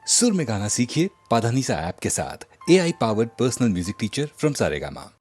सुर में गाना सीखिए पाधानीसा ऐप के साथ। AI powered personal music teacher from Saregama.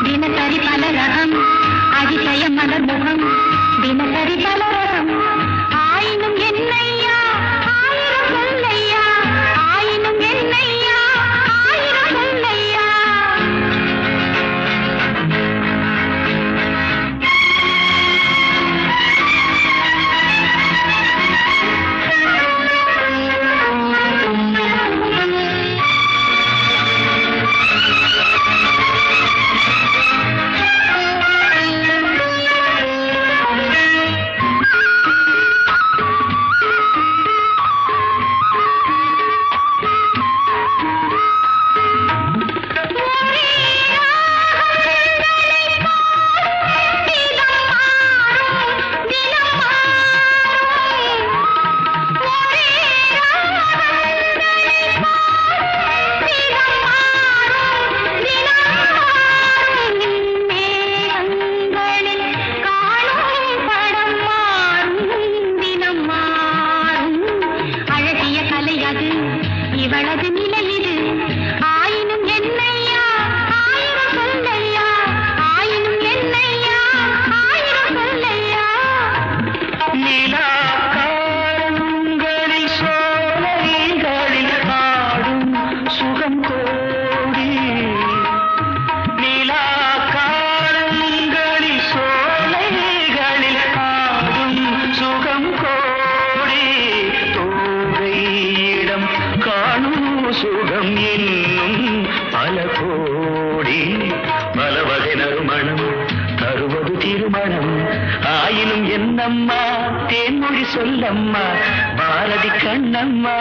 दिनसरी पल रगम மலர் முகம் தினசரி பலரகம் ஆயினும் என்னையா ஆயிரம் சொல்லையா ஆயினும் என்னையா ஆயிரம் சொல்லையா இவளது நிலை இது ஆயினும் என்னையா ஆயிரம் சொல்லையா ஆயினும் என்னையா ஆயிரம் சொல்லையா நிலா காலங்களில் சோலைகளில் ஆடும் சுகம் கோடி நிலா காலங்களில் சோலைகளில் ஆடும் சுகம் கோடி தோகையிடம் காணும் சுகம் என்னும் பல கோடி பல வகை நறுமணம் தருவது திருமணம் ஆயினும் என்னம்மா தேன்மொழி சொல்லம்மா பாரதி கண்ணம்மா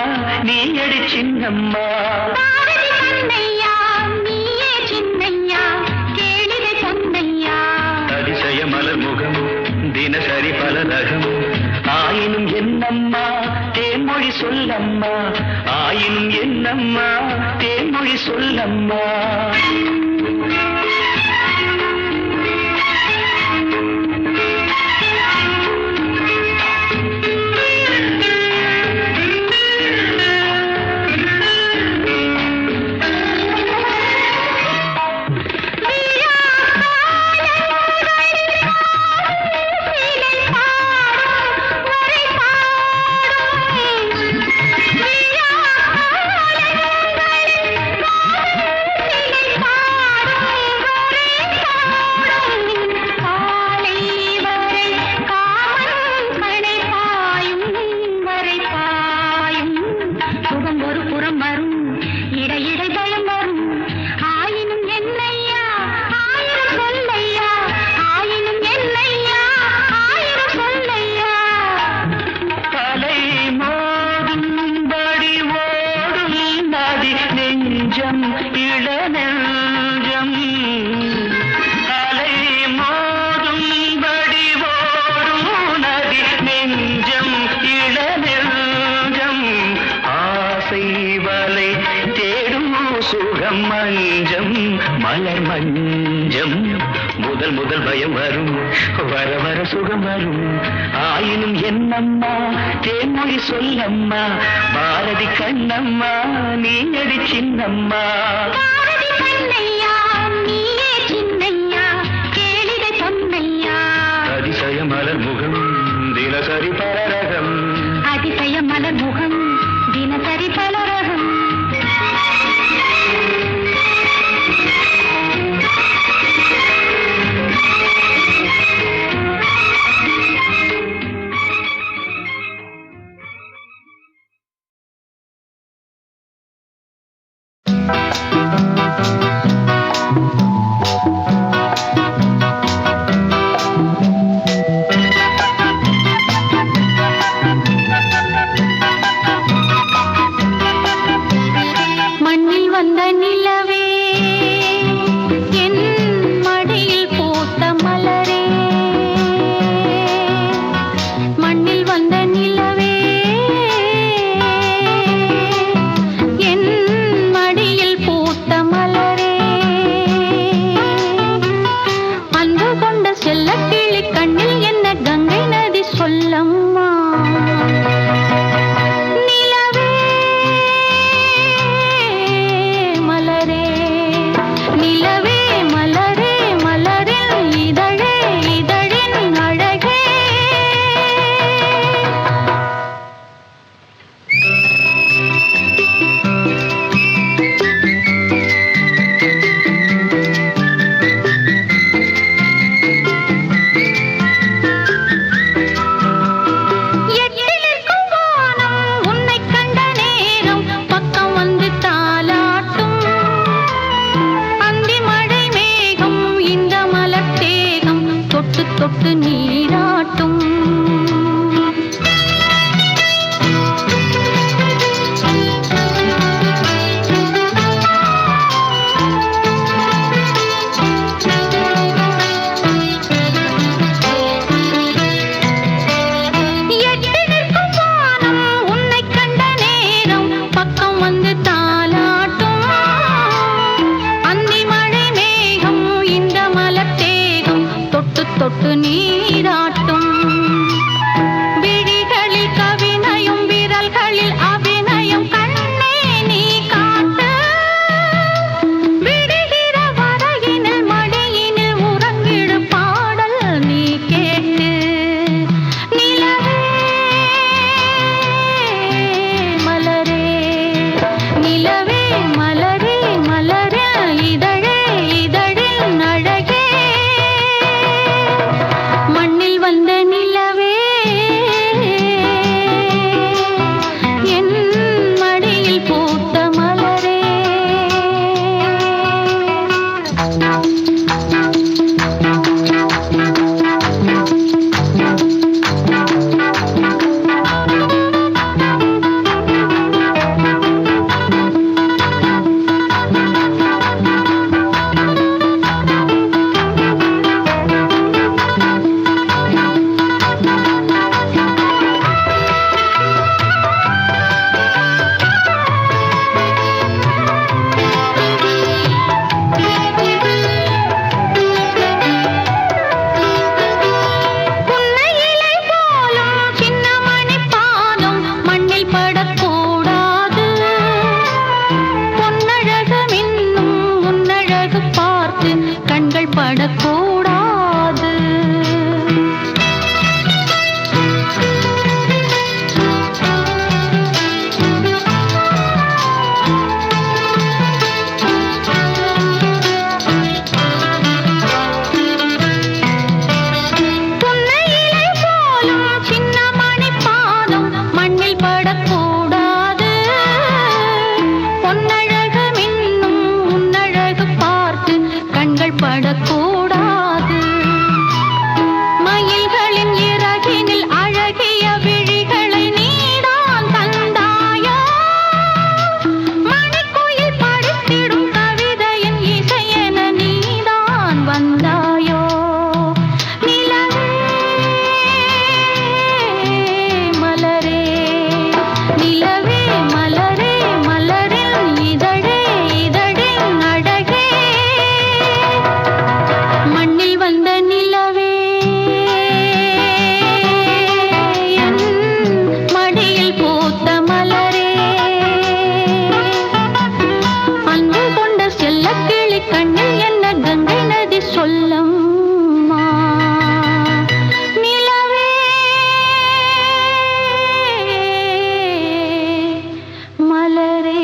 நீ அடி சின்னம்மா அதிசய மலர் முகம் தினசரி பல ரகம் ஆயினும் என்னம்மா தேன்மொழி சொல்லம்மா ஆயினும் என்னம்மா தேன்மொழி சொல்லம்மா மஞ்சம் மலர் மஞ்சம் முதல் முதல் பயம் வரும் வர வர சுகம் வரும் ஆயினும் என்னம்மா தேன்மொழி சொல்லம்மா பாரதி கண்ணம்மா நீ அடி சின்னம்மா அதிசய மலர் முகம் தினசரி பலரகம் அதிசய மலர் முகம் தினசரி பலரகம் நிலவே மலரே மலரில் இதழே இதழின் தொட்டு நீராட்டும். தொட்டு நீராட்டும். விழிகளில் கவினையும் விரல்களில் அபிநயம் கண்ணே நீ காட்டு. விடுகிற வரையினில் மடியினில் உறங்கிடு பாடல் நீ கேட்டு. நிலவே மலரே நிலவே மலரே மலரே இதழே இதழின் அழகே மண்ணில் வந்த நிலவே என் மடியில் பூத்த மலரே. கண்கள் படக்கூடாது. புன்னையிலை போலும் சின்ன மணி பாதம் மண்ணில் படக்கூடாது. பொன்னழகு மின்னும் உன்னழகு பார்த்து கண்கள் படக்கூடாது. மயில்களின் இறகினில் அழகிய விழிகளை நீதான் தந்தாயோ. மணிக்குயில் படித்திடும் கவிதையின் இசையென நீதான் வந்தாயோ. நிலவே மலரே நிலவே மலரே மலரின் இதழே இதழின் அழகே மண்ணில் வந்த நிலவே என் மடியில் பூத்த மலரே. அன்பு கொண்ட செல்லக்கிளி கண்ணில் என்ன கங்கை நதி சொல்லம்மா. நிலவே மலரே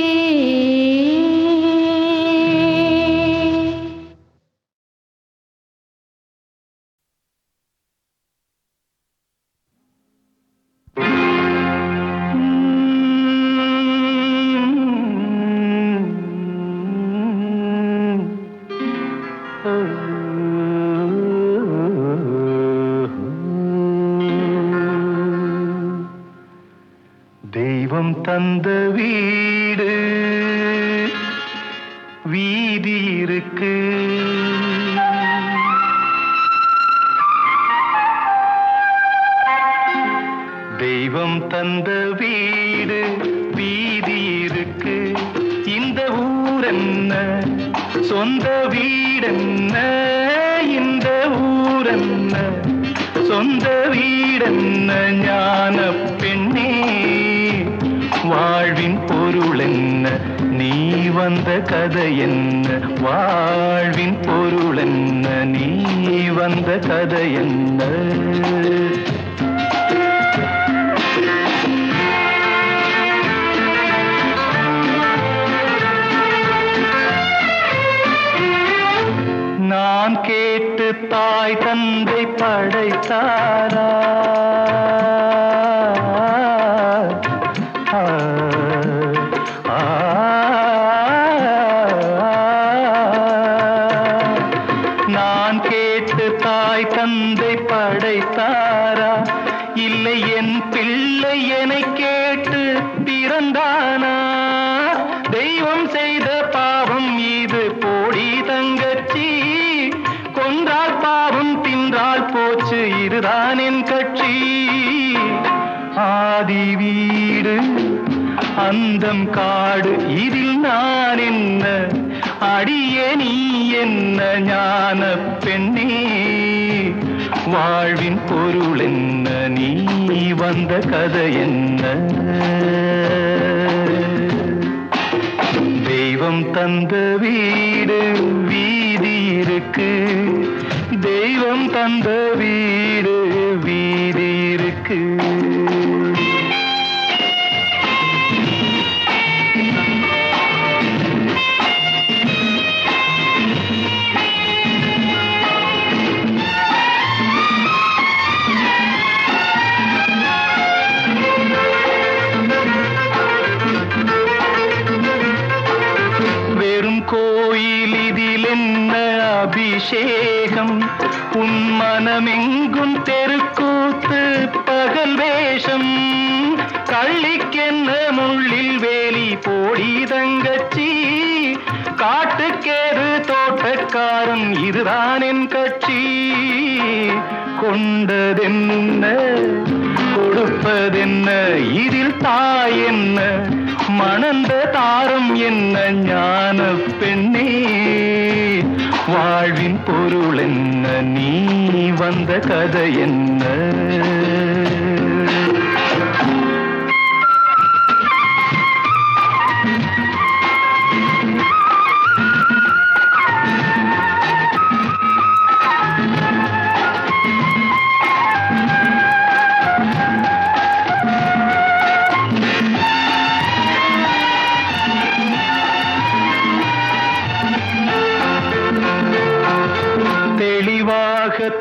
தெய்வம் தந்த வீடு வீதி இருக்கு. தெய்வம் தந்த வீடு வீதி இருக்கு. இந்த ஊரென்ன சொந்த வீடென்ன. இந்த ஊரென்ன சொந்த வீடென்ன. ஞான பெண்ணே வாழ்வின் பொருள் என்ன. நீ வந்த கதை என்ன. வாழ்வின் பொருள் என்ன. நீ வந்த கதை என்ன. நான் கேட்டு தாய் தந்தை படைத்தாரா. நான் கேட்டு தாய் தந்தை படைத்தாரா, இல்லை என் பிள்ளை என்னை கேட்டு பிறந்தானா? தெய்வம் செய்த பாவம் இது போடி தங்கச்சி, கொன்றால் பாவம் தின்றால் போச்சு இதுதான் என் கட்சி. ஆதி வீடு அந்தம் காடு இதில் நான் என்ன, அடியே நீ என்ன ஞான பெண்ணே, வாழ்வின் பொருள் என்ன, நீ வந்த கதை என்ன? தெய்வம் தந்த வீடு வீதி இருக்கு, தெய்வம் தந்த வீடு வீதி இருக்கு. கோயில் இதில் என்ன அபிஷேகம், உன் மனமெங்கும் தெருக்கூத்து பகல் வேஷம், கள்ளிக்கென்ன முள்ளில் வேலி போடி தங்கச்சி, காட்டுக்கேது தோட்டக்காரன் இதுதான் என் கட்சி. கொண்டதென்ன கொடுப்பதென்ன இதில் தாய் என்ன, மணந்த தாரம் என்ன ஞான பெண்ணே, வாழ்வின் பொருள் என்ன, நீ வந்த கதை என்ன?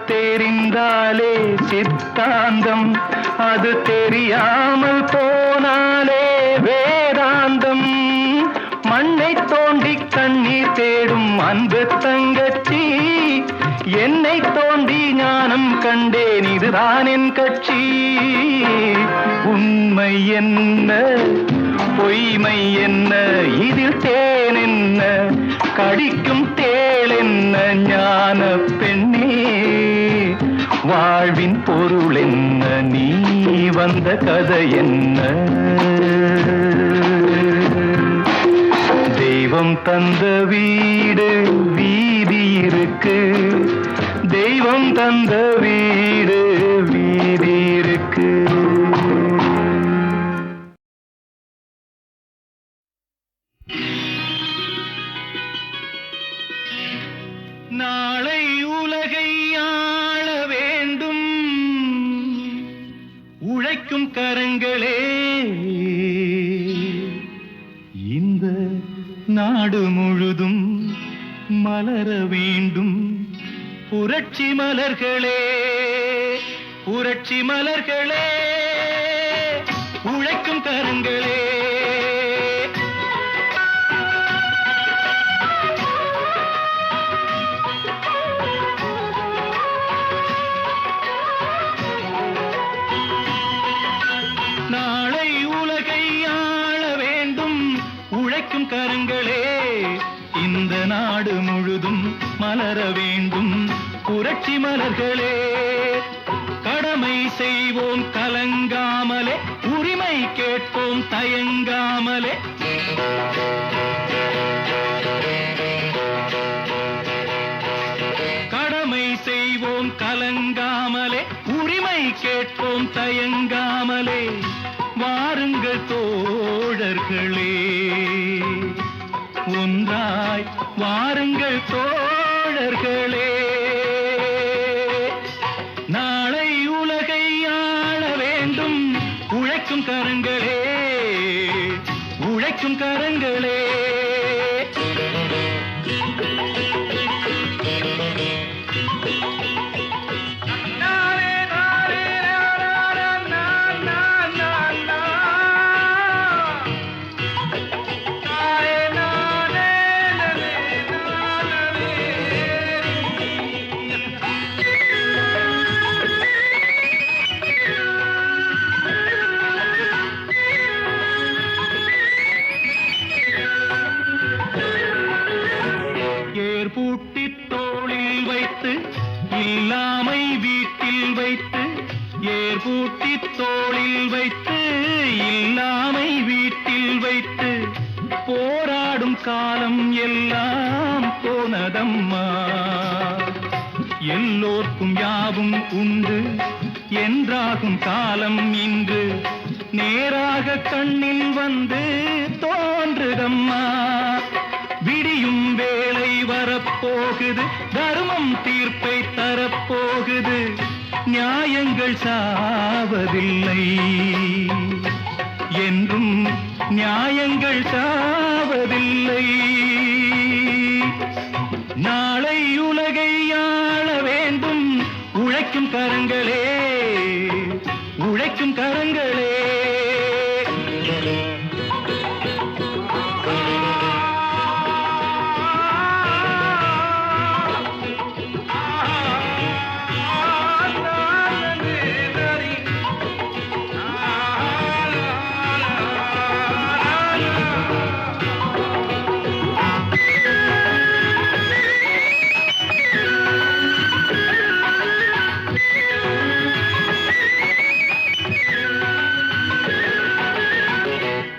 தெரிந்தாலே சித்தாந்தம், அது தெரியாமல் போனாலே வேதாந்தம். மண்ணை தோண்டி கண்ணீர் தேடும் அன்பு தங்கச்சி, என்னை தோண்டி ஞானம் கண்டேன் இதுதான் என் கட்சி. உண்மை என்ன பொய்மை என்ன இதில் தேன் என்ன, கடிக்கும் தேள் என்ன ஞான பெண்ணே, வாழ்வின் பொருள் என்ன, நீ வந்த கதை என்ன? தெய்வம் தந்த வீடு வீதி இருக்கு, தெய்வம் தந்த வீடு வீதி இருக்கு. நாளை உலகை ஆள வேண்டும் உழைக்கும் கரங்களே, இந்த நாடு முழுதும் மலர வேண்டும் புரட்சி மலர்களே, புரட்சி மலர்களே, உழைக்கும் கரங்களே. கரங்களே, இந்த நாடு முழுதும் மலர வேண்டும் புரட்சி மலர்களே. கடமை செய்வோம் கலங்காமலே, உரிமை கேட்போம் தயங்காமலே. கடமை செய்வோம் கலங்காமலே, உரிமை கேட்போம் தயங்காமலே. வாருங்கள் தோழர்களே, ஒன்றாய் வாருங்கள் தோழர்களே. நாளை உலகை ஆள வேண்டும் உழைக்கும் கரங்களே, உழைக்கும் கரங்களே. இல்லாமை வீட்டில் வைத்து ஏர்பூட்டி தோளில் வைத்து இல்லாமை வீட்டில் வைத்து போராடும் காலம் எல்லாம் போனதம்மா. எல்லோர்க்கும் யாவும் உண்டு என்றாகும் காலம் இன்று நேராக கண்ணில் வந்து தோன்றுதம்மா. விடியும் வேளை வரப்போகுது, தர்மம் தீர்ப்பை தரப்போகுது, நியாயங்கள் சாவதில்லை என்றும் நியாயங்கள் சாவதில்லை. நாளை உலகை ஆள வேண்டும் உழைக்கும் கரங்களே, உழைக்கும் கரங்களே.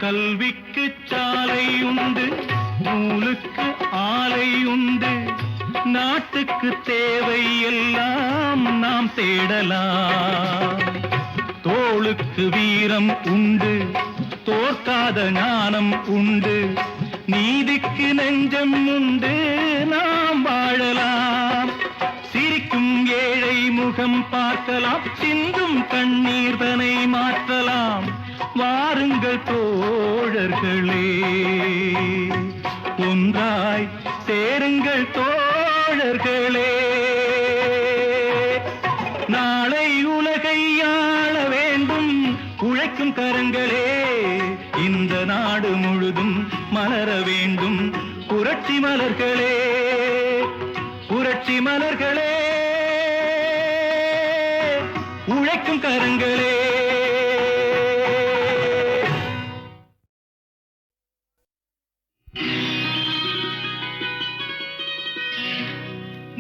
கல்விக்கு சாலை உண்டு, நூலுக்கு ஆலை உண்டு, நாட்டுக்கு தேவை எல்லாம் நாம் தேடலாம். தோளுக்கு வீரம் உண்டு, தோற்காத ஞானம் உண்டு, நீதிக்கு நெஞ்சம் உண்டு, நாம் வாழலாம். சிரிக்கும் ஏழை முகம் பார்க்கலாம், சிந்தும் கண்ணீர் தனை மாற்றலாம். வாருங்கள் தோழர்களே, ஒன்றாய் சேருங்கள் தோழர்களே. நாளை உலகை ஆள வேண்டும் உழைக்கும் கரங்களே, இந்த நாடு முழுதும் மலர வேண்டும் புரட்சி மலர்களே, புரட்சி மலர்களே, உழைக்கும் கரங்களே.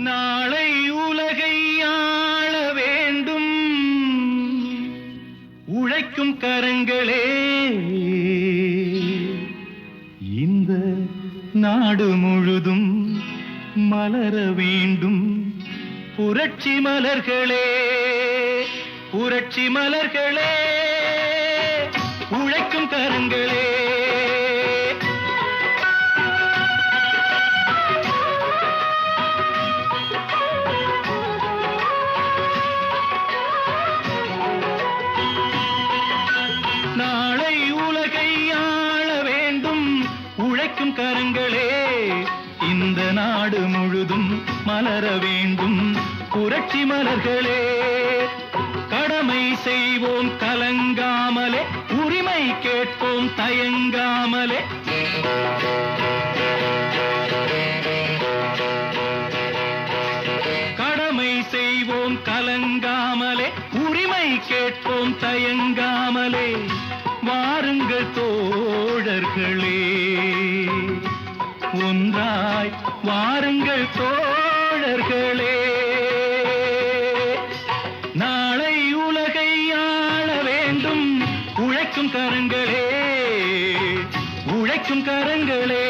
நாளை உலகை ஆள வேண்டும் உழைக்கும் கரங்களே, இந்த நாடு முழுதும் மலர வேண்டும் புரட்சி மலர்களே, புரட்சி மலர்களே, உழைக்கும் கரங்களே. நாளை உலகை ஆள வேண்டும் உழைக்கும் கரங்களே, இந்த நாடு முழுதும் மலர வேண்டும் புரட்சி மலர்களே. கடமை செய்வோம் கலங்காமலே, உரிமை கேட்போம் தயங்காமலே. கடமை செய்வோம் கலங்காமலே, உரிமை கேட்போம் தயங்காமலே. வாருங்கள் தோழர்களே, ஒன்றாய் வாருங்கள் தோழர்களே. நாளை உலகை ஆள வேண்டும் உழைக்கும் கரங்களே, உழைக்கும் கரங்களே.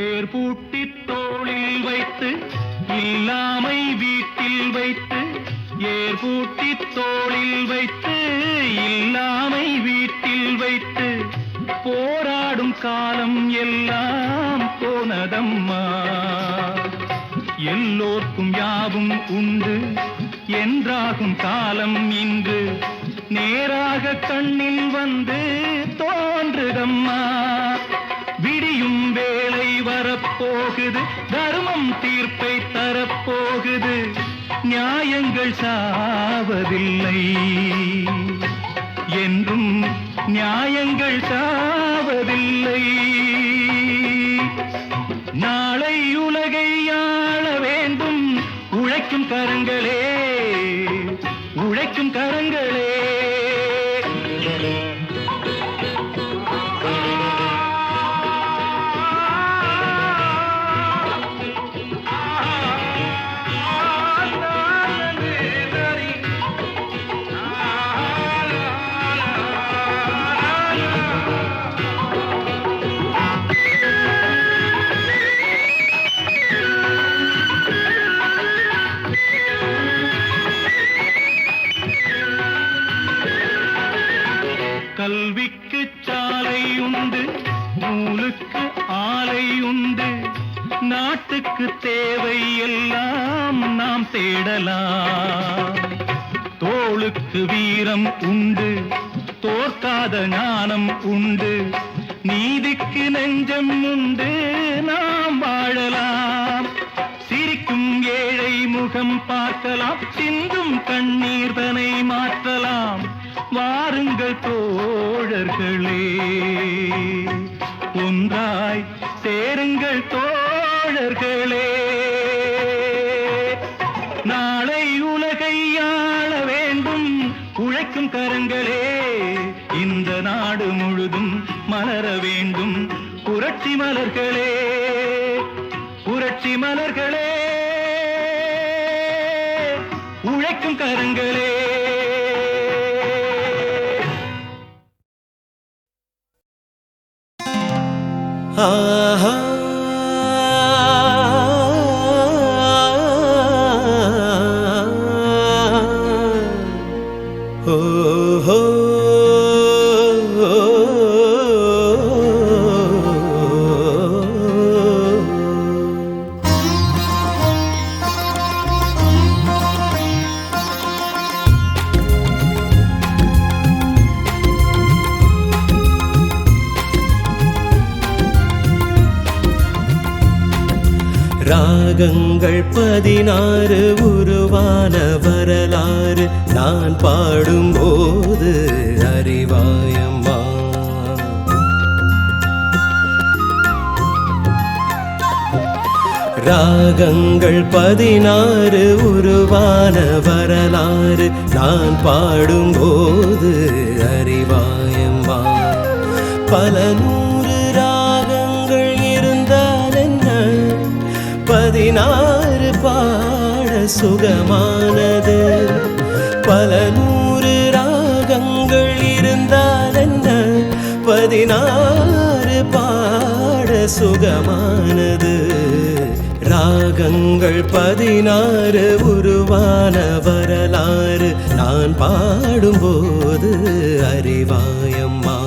ஏர்பூட்டி தோளில் வைத்து இல்லாமை வீட்டில் வைத்து, ஏர்பூட்டி தோளில் வைத்து இல்லாமை வீட்டில் வைத்து போராடும் காலம் எல்லாம் போனதம்மா. எல்லோர்க்கும் யாவும் உண்டு என்றாகும் காலம் இன்று நேராக கண்ணில் வந்து தோன்றுதம்மா. விடியும் வேளை வரப்போகுது, தர்மம் தீர்ப்பை தரப்போகுது, நியாயங்கள் சாவதில்லை என்றும் நியாயங்கள் சாவதில்லை. நாளை உலகை ஆள வேண்டும் உழைக்கும் கரங்களே, உழைக்கும் கரங்களே. கல்விக்கு சாலை உண்டு, நூலுக்கு ஆலை உண்டு, நாட்டுக்கு தேவை எல்லாம் நாம் தேடலாம். தோளுக்கு வீரம் உண்டு, தோற்காத ஞானம் உண்டு, நீதிக்கு நெஞ்சம் உண்டு, நாம் வாழலாம். சிரிக்கும் ஏழை முகம் பார்க்கலாம், சிந்தும் கண்ணீர் தனை மாற்றலாம். வாருங்கள் தோழர்களே, ஒன்றாய் சேருங்கள் தோழர்களே. நாளை உலகை ஆள வேண்டும் உழைக்கும் கரங்களே, இந்த நாடு முழுதும் மலர வேண்டும் புரட்சி மலர்களே, புரட்சி மலர்களே, உழைக்கும் கரங்களே. ஆஹா ஓஹோ ராகங்கள் 16 உருவான வரலாறு நான் பாடும்போது அறிவாயம்மா. ராகங்கள் 16 உருவான வரலாறு நான் பாடும்போது அறிவாயம்மா. பல நூறு ராகங்கள் இருந்தால் என்ன, 16 பாட சுகமானது. பல நூறு ராகங்கள் இருந்தால் என்ன, 16 பாட சுகமானது. ராகங்கள் 16 உருவான வரலாறு நான் பாடும்போது அறிவாயம்மா.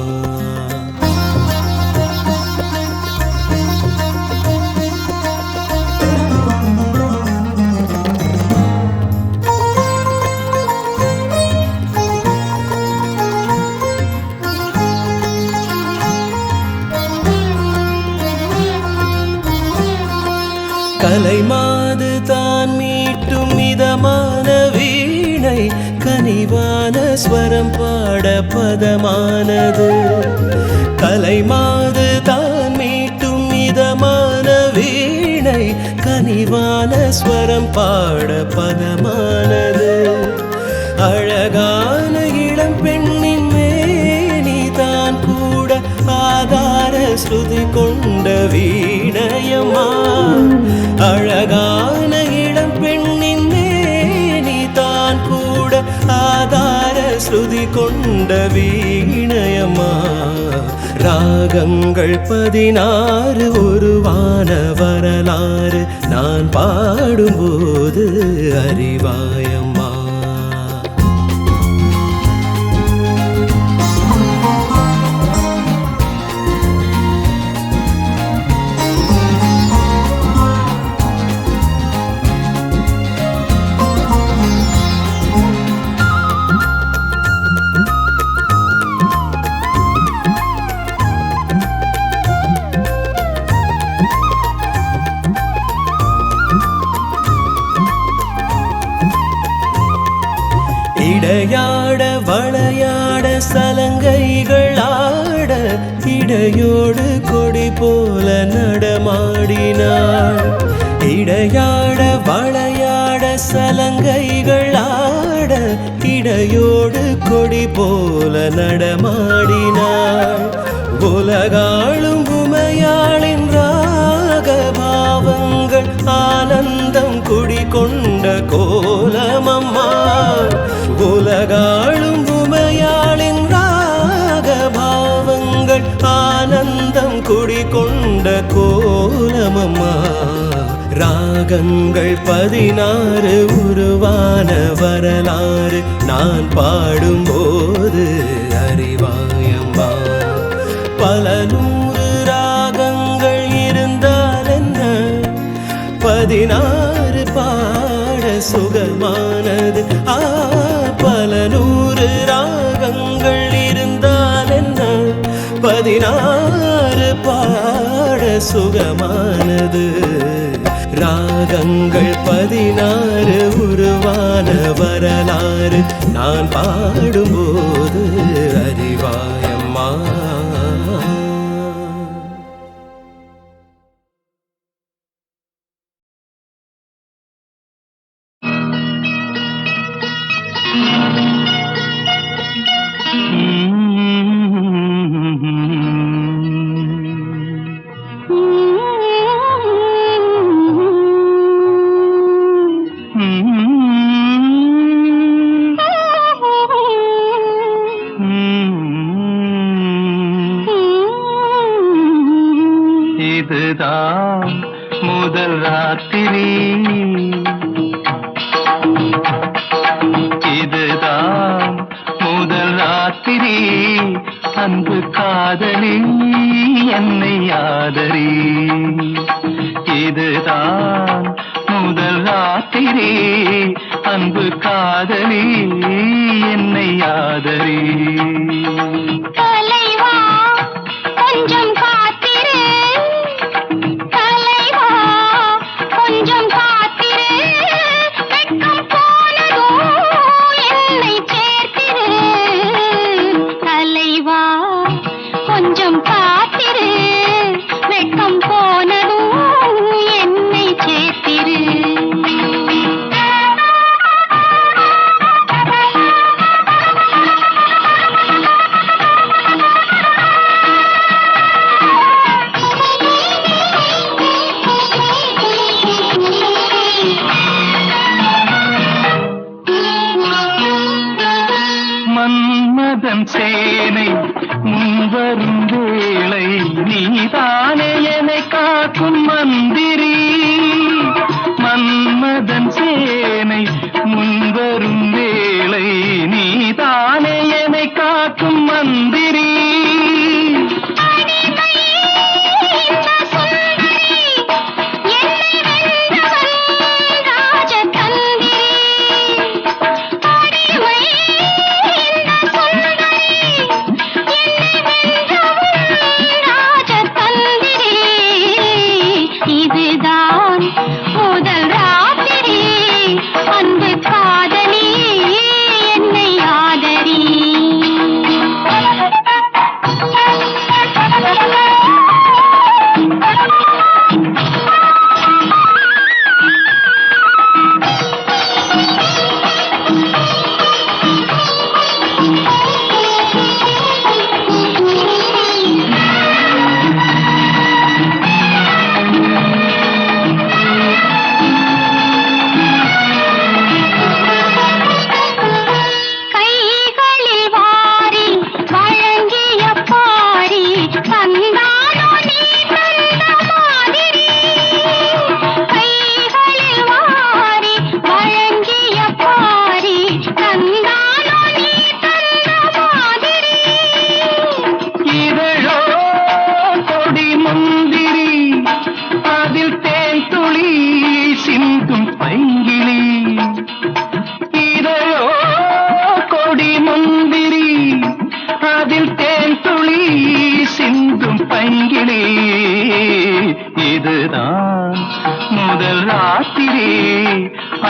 கலைமாது தான் மீட்டும் மிதமான வீணை, கனிவான ஸ்வரம் பாட பதமானது. கலைமாது தான் மீட்டும் மிதமான வீணை, கனிவான ஸ்வரம் பாட பதமானது. அழகான இளம் பெண்ணின் மேனி தான் கூட ஆதார ஸ்ருதி கொண்ட வீணையம்மா. அழகான இளம் பெண்ணின் மேனி தான் கூட ஆதார ஸ்ருதி கொண்ட வீணையம்மா. ராகங்கள் 16 உருவான வரலாறு நான் பாடும்போது அறிவாயம்மா. இடையாட வளையாட சலங்கைகள் ஆட இடையோடு கொடி போல நடமாடினாள். இடையாட வளையாட சலங்கைகள் ஆட இடையோடு கொடி போல நடமாடினாள். உலகாளும் உமையாளின் ராகபாவங்கள் ஆனந்தம் குடிகொண்ட கோலமம்மா. உலகாளும் உமையாளின் ராகபாவங்கள் ஆனந்தம் குடிகொண்ட கோலமம்மா. ராகங்கள் 16 உருவான வரலாறு நான் பாடும்போது அறிவாயம்மா. பல 100 ராகங்கள் இருந்தால் என்ன, 16 பாட சுகமானது. பல 100 ராகங்கள் இருந்தால் என்ன, 16 பாட சுகமானது. ராகங்கள் 16 உருவான வரலாறு நான் பாடும்போது அறிவாயம்மா. இதுதான் முதல் ராத்திரி, இதுதான் முதல் ராத்திரி, அன்பு காதலி என்னை ஆதரி. இதுதான் முதல் ராத்திரி, அன்பு காதலி என்னை ஆதரி. தலைவா கொஞ்சம் காத்திரு, தலைவா கொஞ்சம் காத்திரு, வெட்கம் போனதும் என்னை சேர்த்திரு. தலைவா கொஞ்சம் காத்திரு, வெட்கம் போனதும் என்னை சேர்த்திரு. மன்மதன் சேனை முன்வரும் வேளை நீதானே என்னை காக்கும் மந்திரி. மன்மதன் சேனை முன்வரும் வேளை நீதானே என்னை காக்கும் மந்திரி.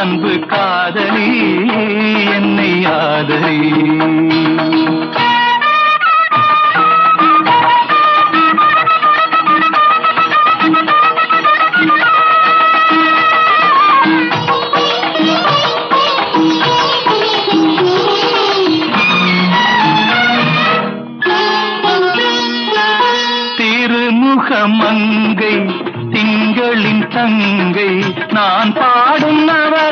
அன்பு காதலி என்னை ஆதரி. திருமுகமங்கை திங்களின் தங்கை நான் பாடும் நவர